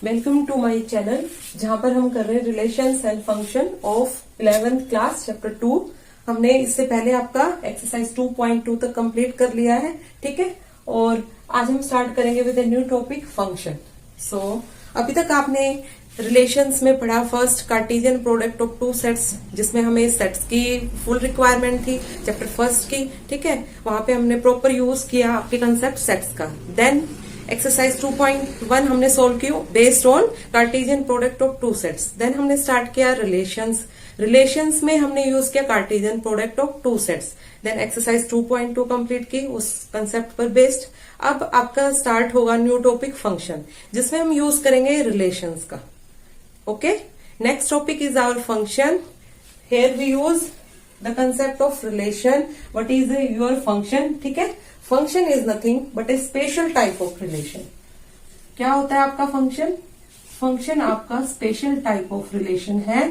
Welcome to my channel, जहां पर हम कर रहे हैं relations and function of 11th class chapter 2। हमने इससे पहले आपका एक्सरसाइज 2.2 तक कंप्लीट कर लिया है, ठीक है। और आज हम स्टार्ट करेंगे with a new topic function. So अभी तक आपने रिलेशंस में पढ़ा first Cartesian product of two sets, जिसमें हमें सेट्स की फुल रिक्वायरमेंट थी चैप्टर फर्स्ट की, ठीक है। वहां पे हमने प्रॉपर यूज किया आपके कंसेप्ट सेट्स का। देन एक्सरसाइज 2.1 हमने सोल्व की based on Cartesian product of two sets. Then हमने स्टार्ट किया रिलेशंस में हमने यूज किया Cartesian product of two sets. Then exercise 2.2 complete की उस कंसेप्ट पर बेस्ड। अब आपका स्टार्ट होगा न्यू टॉपिक फंक्शन, जिसमें हम यूज करेंगे रिलेशंस का। Okay, next topic is our function. Here we use the concept of relation. What is your function, ठीक है। Function is nothing but a special type of relation. क्या होता है आपका फंक्शन? फंक्शन आपका स्पेशल टाइप ऑफ रिलेशन है।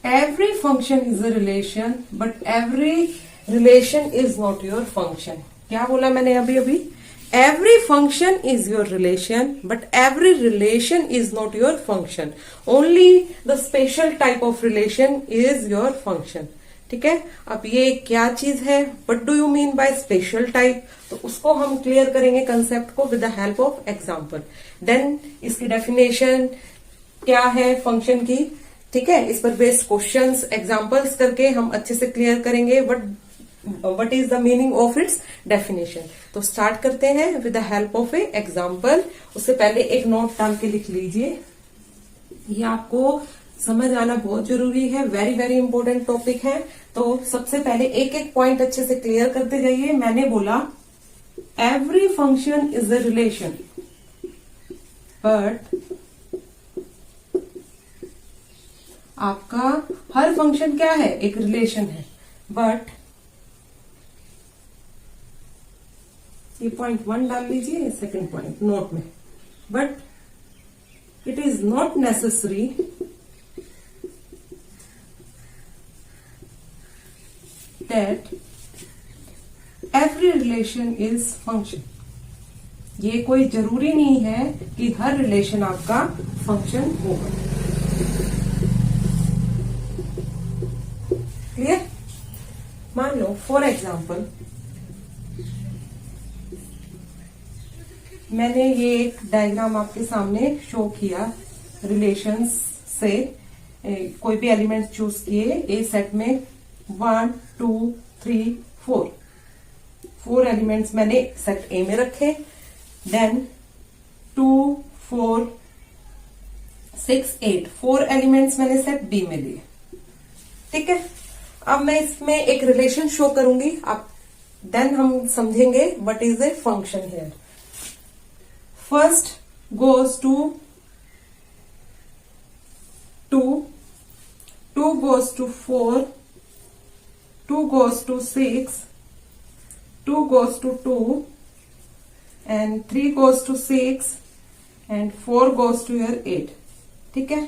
Every function is a relation but every relation is not your function. क्या बोला मैंने अभी? Every function is your relation but every relation is not your function. Only the special type of relation is your function, ठीक है। अब ये क्या चीज है, what do you mean by special type, तो उसको हम क्लियर करेंगे कंसेप्ट को with the help of example. Then इसकी डेफिनेशन क्या है फंक्शन की, ठीक है। इस पर बेस्ड क्वेश्चंस एग्जांपल्स करके हम अच्छे से क्लियर करेंगे what is the meaning of its definition. तो स्टार्ट करते हैं with the help of A example. उससे पहले एक नोट डाल के लिख लीजिए, ये आपको समझ आना बहुत जरूरी है, वेरी वेरी इंपॉर्टेंट टॉपिक है। तो सबसे पहले एक एक पॉइंट अच्छे से क्लियर करते जाइए। मैंने बोला every function is a relation but आपका हर फंक्शन क्या है? एक रिलेशन है। बट ये पॉइंट 1 डाल लीजिए सेकंड पॉइंट नोट में। But it is not necessary that every relation is function। ये कोई जरूरी नहीं है कि हर रिलेशन आपका फंक्शन होगा। क्लियर? मान लो फॉर एग्जाम्पल मैंने ये एक डायग्राम आपके सामने शो किया रिलेशंस से। कोई भी एलिमेंट चूज किए ए सेट में 1 2 3 4 एलिमेंट्स मैंने सेट ए में रखे। देन 2 4 6 8 4 एलिमेंट्स मैंने सेट बी में लिए, ठीक है। अब मैं इसमें एक रिलेशन शो करूंगी, अब देन हम समझेंगे what is a function here. First goes to 2 2 goes to 4 2 goes to 6 2 goes to 2 and 3 goes to 6 and 4 goes to your 8, ठीक है।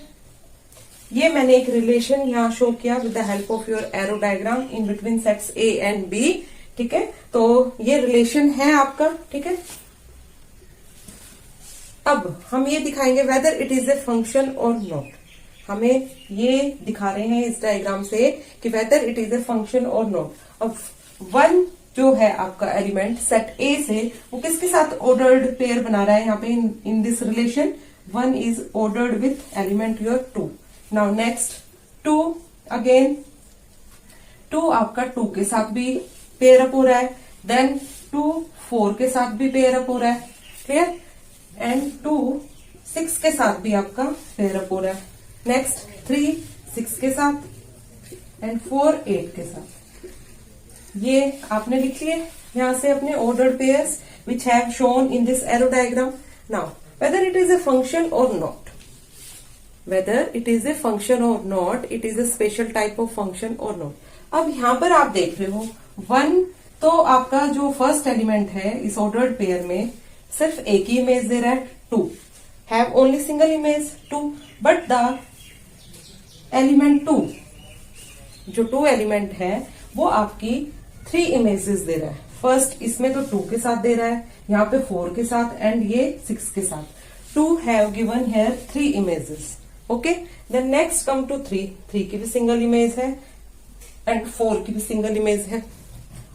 ये मैंने एक रिलेशन यहां शो किया with the help of your arrow diagram in between sets A and B, ठीक है। तो ये रिलेशन है आपका, ठीक है। अब हम ये दिखाएंगे weather it is a function और नॉट। हमें ये दिखा रहे हैं इस डायग्राम से कि weather it is a function और नॉट। अब 1 जो है आपका एलिमेंट सेट ए से, वो किसके साथ ऑर्डर्ड पेयर बना रहा है यहाँ पे इन this relation? 1 is ordered with element your 2। Now next 2 again 2 आपका 2 के साथ भी पेयर अप हो रहा है। देन 2 4 के साथ भी पेयर अप हो रहा है, क्लियर। एंड 2 6 के साथ भी आपका पेयर अप हो रहा है। नेक्स्ट 3 6 के साथ एंड 4 8 के साथ। ये आपने लिख लिए यहां से अपने ordered pairs which have shown in this arrow diagram. Now whether it is a function और not, whether it is a function और not, it is a special type of function और नॉट। अब यहां पर आप देख रहे हो 1 तो आपका जो फर्स्ट एलिमेंट है इस ऑर्डर्ड पेयर में सिर्फ एक ही इमेज दे रहा है, 2 have only single image 2। But the element 2 जो 2 एलिमेंट है वो आपकी 3 इमेजेस दे रहा है। फर्स्ट इसमें तो 2 के साथ दे रहा है, यहाँ पे 4 के साथ एंड ये 6 के साथ। 2 have given here 3 images. Okay, then next come to 3। 3 की भी सिंगल इमेज है एंड 4 की भी सिंगल इमेज है।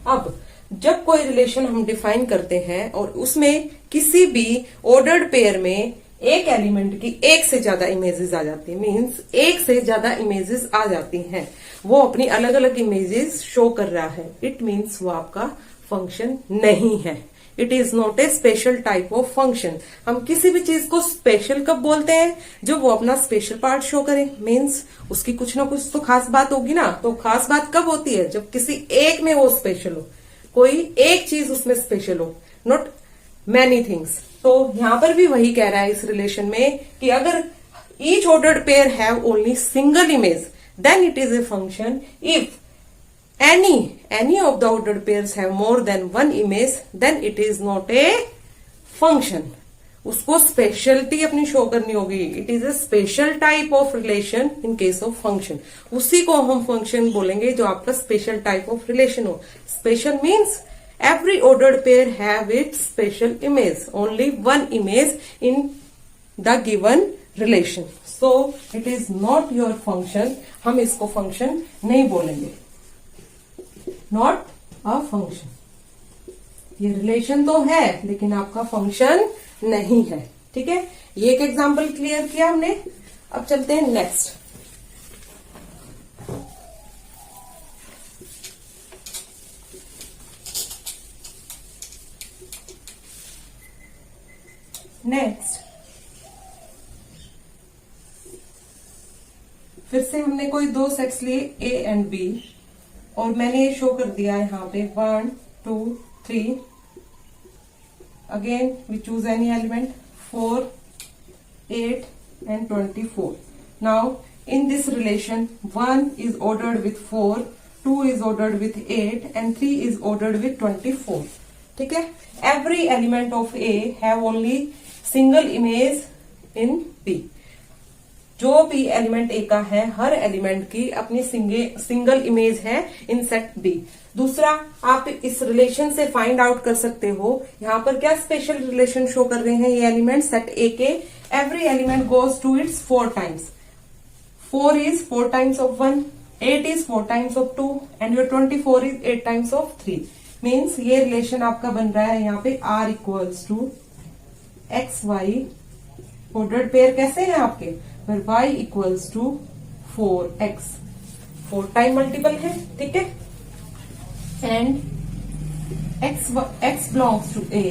अब जब कोई रिलेशन हम डिफाइन करते हैं और उसमें किसी भी ऑर्डर्ड पेयर में एक एलिमेंट की एक से ज्यादा इमेजेस आ जाती है, मीन्स एक से ज्यादा इमेजेस आ जाती हैं, वो अपनी अलग अलग इमेजेस शो कर रहा है, इट मीन्स वो आपका फंक्शन नहीं है। It is not A special type of function. हम किसी भी चीज को स्पेशल कब बोलते हैं? जब वो अपना स्पेशल पार्ट शो करे, मीन्स उसकी कुछ ना कुछ तो खास बात होगी ना। तो खास बात कब होती है? जब किसी एक में वो स्पेशल हो, कोई एक चीज उसमें स्पेशल हो, नॉट मैनी थिंग्स। तो यहां पर भी वही कह रहा है इस रिलेशन में कि अगर each ordered pair have only single image then it is a function. If any of the ordered pairs have more than one image then it is not a function। उसको स्पेशलिटी अपनी show करनी होगी। It is a special type of relation in case of function. उसी को हम function बोलेंगे जो आपका स्पेशल टाइप ऑफ रिलेशन हो। Special means every ordered pair have its special image, only one image in the given relation, so it is not your function। हम इसको function नहीं बोलेंगे, नॉट अ फंक्शन। ये relation तो है लेकिन आपका फंक्शन नहीं है। ठीक है, ये एक एग्जांपल क्लियर किया हमने। अब चलते हैं नेक्स्ट। फिर से हमने कोई 2 सेट्स लिए ए एंड बी और मैंने ये शो कर दिया है यहाँ पे 1 2 3। Again we choose any element 4 8 and 24। Now in this relation 1 is ordered with 4, 2 is ordered with 8 and 3 is ordered with 24। ठीक है, every element of A have only single image in B। जो भी element ए का है हर element की अपनी single image है इन set B. दूसरा, आप इस रिलेशन से फाइंड आउट कर सकते हो यहाँ पर क्या स्पेशल रिलेशन शो कर रहे हैं ये एलिमेंट सेट ए के। Every element goes to its 4 times. 4 is 4 times of 1, 8 is 4 times of 2 and your 24 is 8 times of 3। Means ये रिलेशन आपका बन रहा है यहाँ पे R equals to x y. Ordered pair कैसे हैं आपके? फिर y equals to 4x, 4 time multiple है। ठीक है, and x belongs to A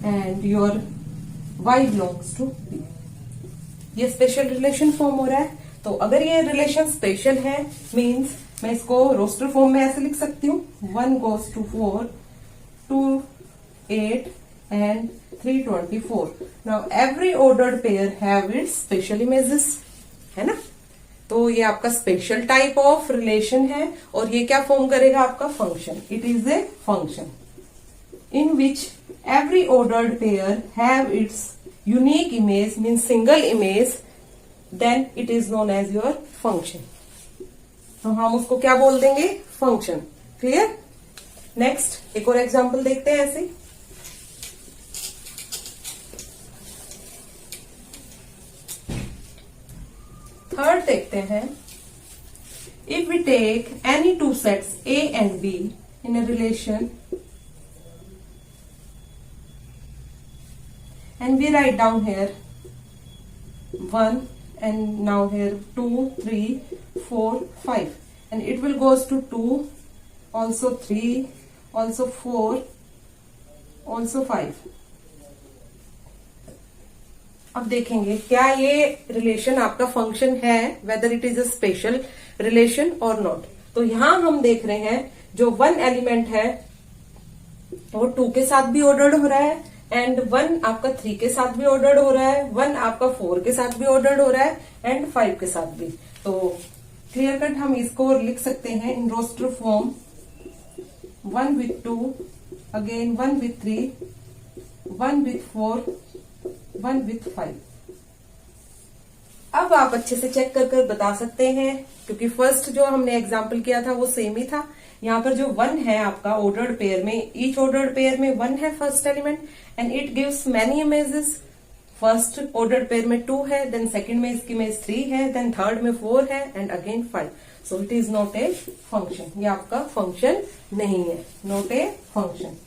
and your y belongs to B। ये स्पेशल रिलेशन फॉर्म हो रहा है। तो अगर ये रिलेशन स्पेशल है मींस मैं इसको रोस्टर फॉर्म में ऐसे लिख सकती हूँ 1 goes to 4, 2 8 and 3 24। Now every ordered pair have its special images, है ना। तो ये आपका स्पेशल टाइप ऑफ रिलेशन है और ये क्या फॉर्म करेगा आपका function. It is a function in which every ordered pair have its unique image mean single image, then it is known as your function. तो हम उसको क्या बोल देंगे? फंक्शन। क्लियर। नेक्स्ट एक और एग्जांपल देखते हैं ऐसे। थर्ड देखते हैं। If we take any 2 sets A and B in a relation and we write down here 1 and now here 2 3 4 5 and it will goes to 2 also 3 also 4 also 5। अब देखेंगे क्या ये रिलेशन आपका फंक्शन है, weather it is a special relation और not. तो यहां हम देख रहे हैं जो 1 एलिमेंट है वो 2 के साथ भी ऑर्डर्ड हो रहा है एंड 1 आपका 3 के साथ भी ऑर्डर्ड हो रहा है, 1 आपका 4 के साथ भी ऑर्डर्ड हो रहा है एंड 5 के साथ भी। तो क्लियर कट हम इसको लिख सकते हैं इन roster form 1 with 2, again 1 with 3, 1 with 4, 1 with 5। अब आप अच्छे से चेक कर बता सकते हैं क्योंकि फर्स्ट जो हमने एग्जाम्पल किया था वो सेम ही था। यहाँ पर जो 1 है आपका ऑर्डर्ड पेयर में, ईच ऑर्डर्ड पेयर में 1 है first element and it gives many images. First ordered pair में 2 है, देन सेकंड में इसकी इमेज 3 है, देन थर्ड में 4 है and again 5। So it is not a function, ये आपका फंक्शन नहीं है, not a function.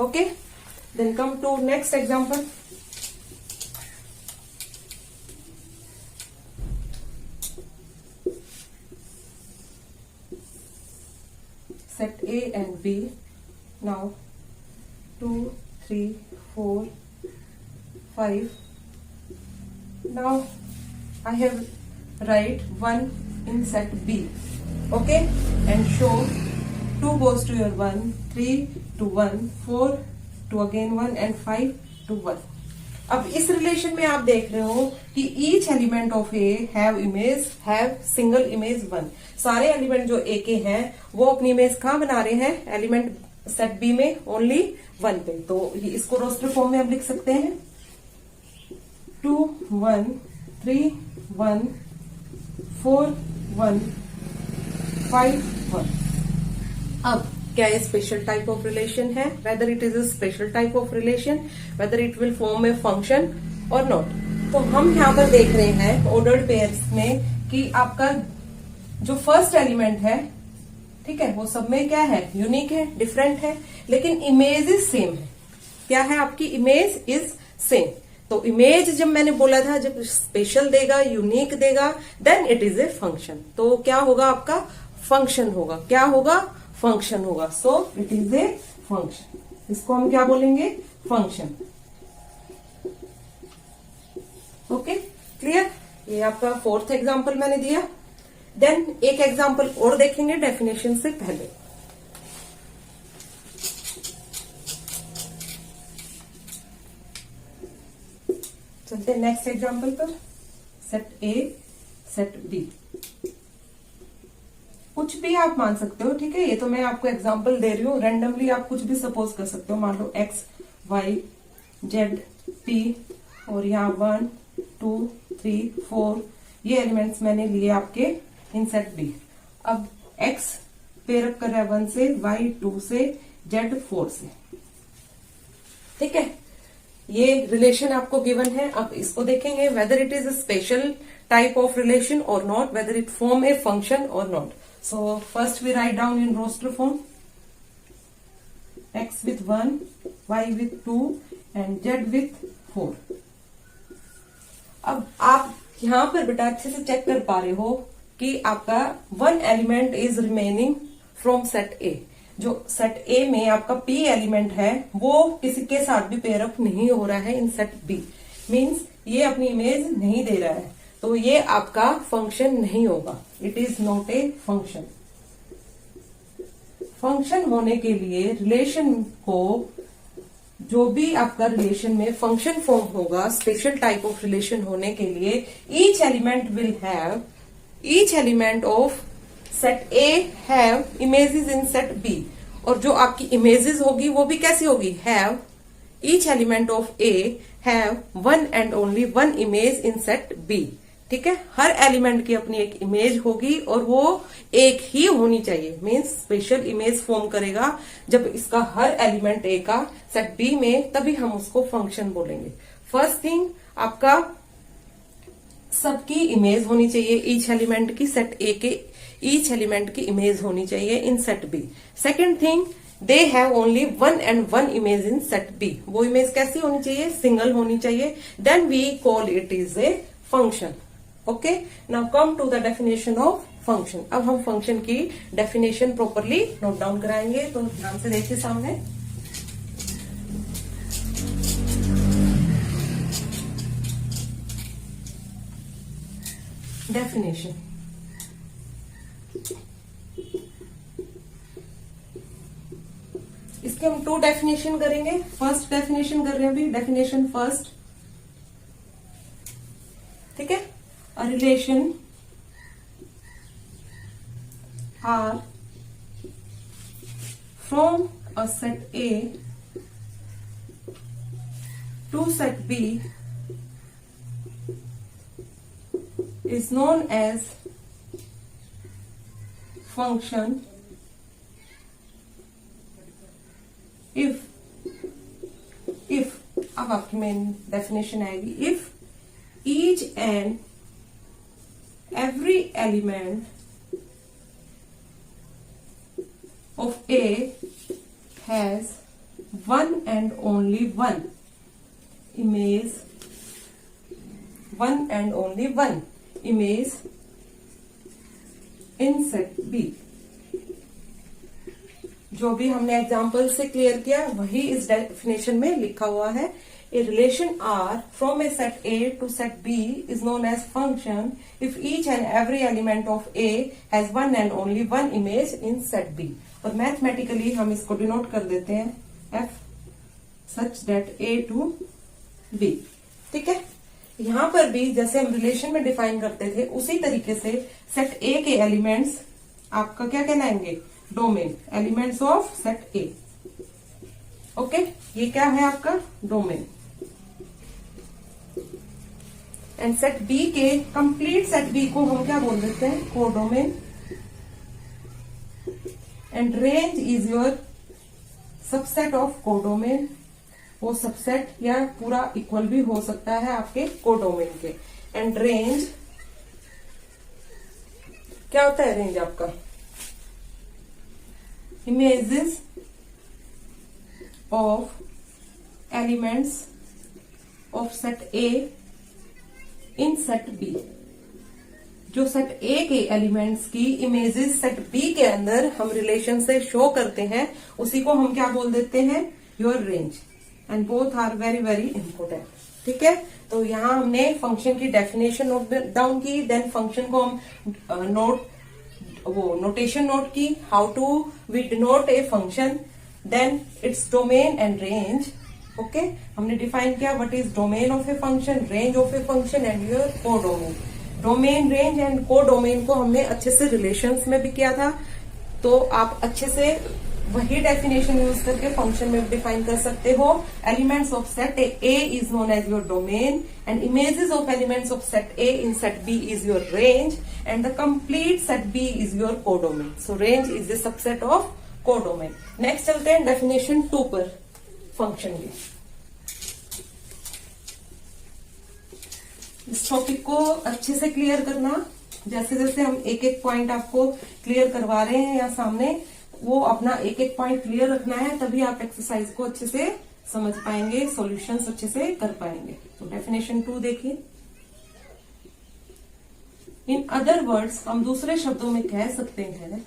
Okay, then come to next example. Set A and B. Now 2, 3, 4, 5. Now I have write 1 in set B. Okay, and show 2 goes to your 1, 3 to 1, 4 to again 1 and 5 to 1. अब इस relation में आप देख रहे हो कि each element of A have image have single image 1। सारे element जो ए के हैं वो अपनी इमेज कहाँ बना रहे हैं, एलिमेंट सेट बी में ओनली 1 पे। तो इसको रोस्टर फॉर्म में हम लिख सकते हैं 2 1 3 1 4 1 5 1। अब क्या ये स्पेशल टाइप ऑफ रिलेशन है, weather it is a special type of relation, whether it will form a function और नॉट। तो हम यहाँ पर देख रहे हैं ऑर्डर्ड पेयर्स में कि आपका जो फर्स्ट एलिमेंट है, ठीक है, वो सब में क्या है, यूनिक है, डिफरेंट है, लेकिन इमेज इज सेम है। क्या है, आपकी इमेज इज सेम। तो इमेज जब मैंने बोला था, जब स्पेशल देगा, यूनिक देगा, then it is a function. तो क्या होगा, आपका फंक्शन होगा। क्या होगा, फंक्शन होगा। सो इट इज ए फंक्शन। इसको हम क्या बोलेंगे, फंक्शन। Okay, clear. ये आपका फोर्थ एग्जांपल मैंने दिया। देन एक एग्जांपल और देखेंगे डेफिनेशन से पहले। चलते नेक्स्ट एग्जांपल पर। सेट ए, सेट बी, कुछ भी आप मान सकते हो, ठीक है। ये तो मैं आपको एग्जांपल दे रही हूँ, रेंडमली आप कुछ भी सपोज कर सकते हो। मान लो एक्स वाई जेड पी और यहाँ 1 2 3 4 ये एलिमेंट्स मैंने लिए आपके इन सेट बी। अब एक्स पेयर अप कर रहा है 1 से, वाई 2 से, जेड 4 से, ठीक है। ये रिलेशन आपको गिवन है। अब इसको देखेंगे whether it is a special type of relation और not, whether it form a function और not. So first we write down in roster form x with 1, y with 2 and z with 4। अब आप यहां पर बेटा अच्छे से चेक कर पा रहे हो कि आपका 1 element is remaining from set ए। जो सेट ए में आपका p एलिमेंट है वो किसी के साथ भी पेयर अप नहीं हो रहा है इन सेट b। मीन्स ये अपनी इमेज नहीं दे रहा है, तो ये आपका फंक्शन नहीं होगा। It is not a function. Function होने के लिए रिलेशन को, जो भी आपका रिलेशन में फंक्शन फॉर्म होगा, स्पेशल टाइप ऑफ रिलेशन होने के लिए each element will have, each element of set A have images in set B. और जो आपकी इमेजेस होगी वो भी कैसी होगी, have, each element of A have 1 and only 1 image in set B. ठीक है, हर एलिमेंट की अपनी एक इमेज होगी और वो एक ही होनी चाहिए। मीन्स स्पेशल इमेज फॉर्म करेगा जब इसका हर एलिमेंट ए का सेट बी में, तभी हम उसको फंक्शन बोलेंगे। फर्स्ट थिंग, आपका सबकी इमेज होनी चाहिए, ईच एलिमेंट की सेट ए के ईच एलिमेंट की इमेज होनी चाहिए in set B. Second thing, they have only 1 and 1 image in set B. वो इमेज कैसी होनी चाहिए, सिंगल होनी चाहिए। Then we call it is a function. Okay, now come to the definition of function. अब हम फंक्शन की definition properly note down कराएंगे, तो ध्यान से देखिए सामने। डेफिनेशन, इसके हम 2 डेफिनेशन करेंगे। फर्स्ट डेफिनेशन कर रहे हैं अभी, डेफिनेशन फर्स्ट, ठीक है। A relation R from a set A to set B is known as function if अब आपकी मेन डेफिनेशन आएगी, if each and every element of A has one and only one image, one and only one image in set B. जो भी हमने example से clear किया वही इस डेफिनेशन में लिखा हुआ है। A relation R from a set A to set B is known as function if each and every element of A has one and only one image in set B. और mathematically हम इसको denote कर देते हैं F such that A to B. ठीक है, यहां पर भी जैसे हम रिलेशन में डिफाइन करते थे उसी तरीके से सेट ए के एलिमेंट्स आपका क्या कहलाएंगे, domain, elements of set A. Okay, ये क्या है आपका डोमेन। एंड सेट बी के कंप्लीट सेट बी को हम क्या बोल देते हैं, codomain. And range is your subset of codomain. वो सबसेट या पूरा इक्वल भी हो सकता है आपके कोडोमेन के। एंड रेंज क्या होता है, रेंज आपका images of elements of set A in set B. जो सेट ए के एलिमेंट्स की इमेजेस सेट बी के अंदर हम रिलेशन से शो करते हैं उसी को हम क्या बोल देते हैं, your range. And both are very very important. ठीक है, तो यहाँ हमने फंक्शन की डेफिनेशन नोट डाउन की, देन फंक्शन को हम नोटेशन नोट की, how to we denote a function, then its domain and range. Okay, हमने डिफाइन किया what is domain of a function, range of a function and your codomain. Domain, range and codomain को हमने अच्छे से relations में भी किया था, तो आप अच्छे से वही डेफिनेशन यूज करके फंक्शन में डिफाइन कर सकते हो। Elements of set A is known as your domain and images of elements of set A in set B is your range and the complete set B is your codomain. So range is the subset of codomain. Next चलते हैं definition 2 पर, function की। इस topic को अच्छे से clear करना, जैसे जैसे हम एक एक पॉइंट आपको क्लियर करवा रहे हैं या सामने, वो अपना एक एक पॉइंट क्लियर रखना है, तभी आप एक्सरसाइज को अच्छे से समझ पाएंगे, सॉल्यूशंस अच्छे से कर पाएंगे। तो डेफिनेशन 2 देखिए। इन अदर वर्ड्स, हम दूसरे शब्दों में कह सकते हैं,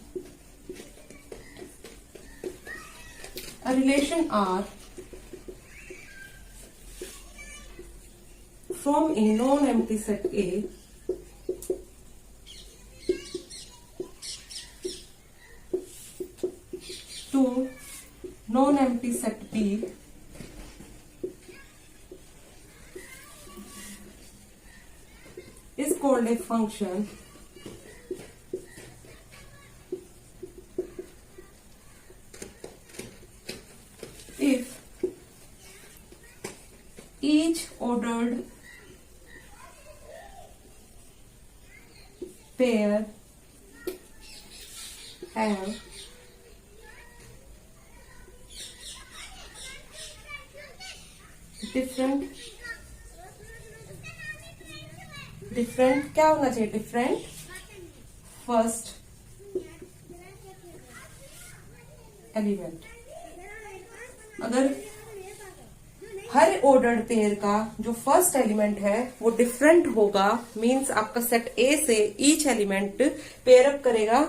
a relation R from a non empty set A to non-empty set B is called a function if each ordered pair have different क्या होना चाहिए, डिफरेंट फर्स्ट एलिमेंट। अगर हर ऑर्डर्ड पेयर का जो फर्स्ट एलिमेंट है वो डिफरेंट होगा, means आपका सेट ए से ईच एलिमेंट पेयर अप करेगा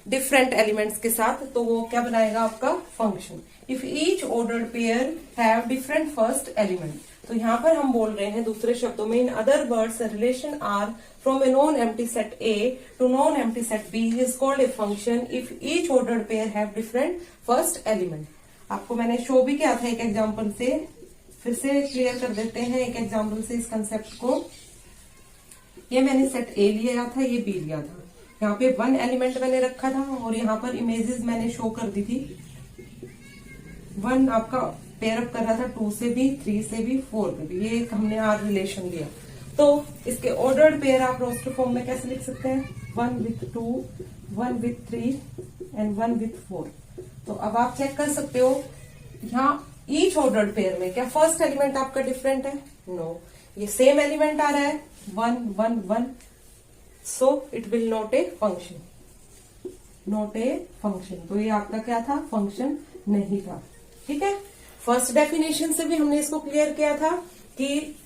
डिफरेंट एलिमेंट्स के साथ, तो वो क्या बनाएगा आपका function. If each ordered pair have different first element, तो यहाँ पर हम बोल रहे हैं दूसरे शब्दों में, in other words relation R from a non empty set A to non empty set B is called a function if each ordered pair have different first element. आपको मैंने शो भी किया था एक एग्जाम्पल से, फिर से क्लियर कर देते हैं एक एग्जाम्पल से इस कंसेप्ट को। ये मैंने सेट ए लिया था, ये बी लिया था, यहाँ पे 1 एलिमेंट मैंने रखा था और यहाँ पर इमेजेस मैंने शो कर दी थी। 1 आपका पेयर अप कर रहा था 2 से भी, 3 से भी, 4 पे भी, ये हमने आर रिलेशन लिया। तो इसके ऑर्डर्ड पेयर आप रोस्टर फॉर्म में कैसे लिख सकते हैं, 1 with 2, 1 with 3 and 1 with 4। तो अब आप चेक कर सकते हो यहाँ ईच ऑर्डर्ड पेयर में क्या फर्स्ट एलिमेंट आपका डिफरेंट है? नो, ये सेम एलिमेंट आ रहा है 1 1 1, so it will not a function, not a function. तो ये आपका क्या था? फंक्शन नहीं था। ठीक है, फर्स्ट डेफिनेशन से भी हमने इसको क्लियर किया था कि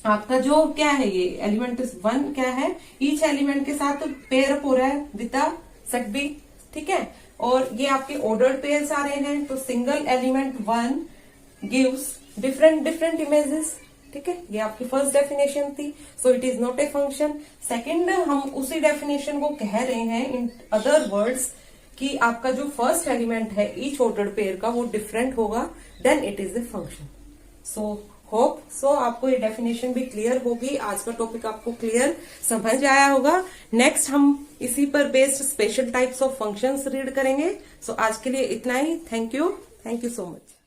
आपका जो क्या है ये एलिमेंट 1 क्या है, ईच एलिमेंट के साथ पेयर अप हो रहा है विद द सेट बी। ठीक है, और ये आपके ऑर्डर्ड पेयर्स आ रहे हैं, तो single element 1 gives different different images. ठीक है, ये आपकी फर्स्ट डेफिनेशन थी, सो it is not a function. Second, हम उसी डेफिनेशन को कह रहे हैं इन अदर वर्ड्स कि आपका जो फर्स्ट एलिमेंट है ईच ऑर्डर्ड पेयर का वो डिफरेंट होगा, then it is a function. So hope so आपको ये डेफिनेशन भी क्लियर होगी, आज का टॉपिक आपको क्लियर समझ आया होगा। नेक्स्ट हम इसी पर based special types of functions read करेंगे। सो आज के लिए इतना ही। Thank you so much.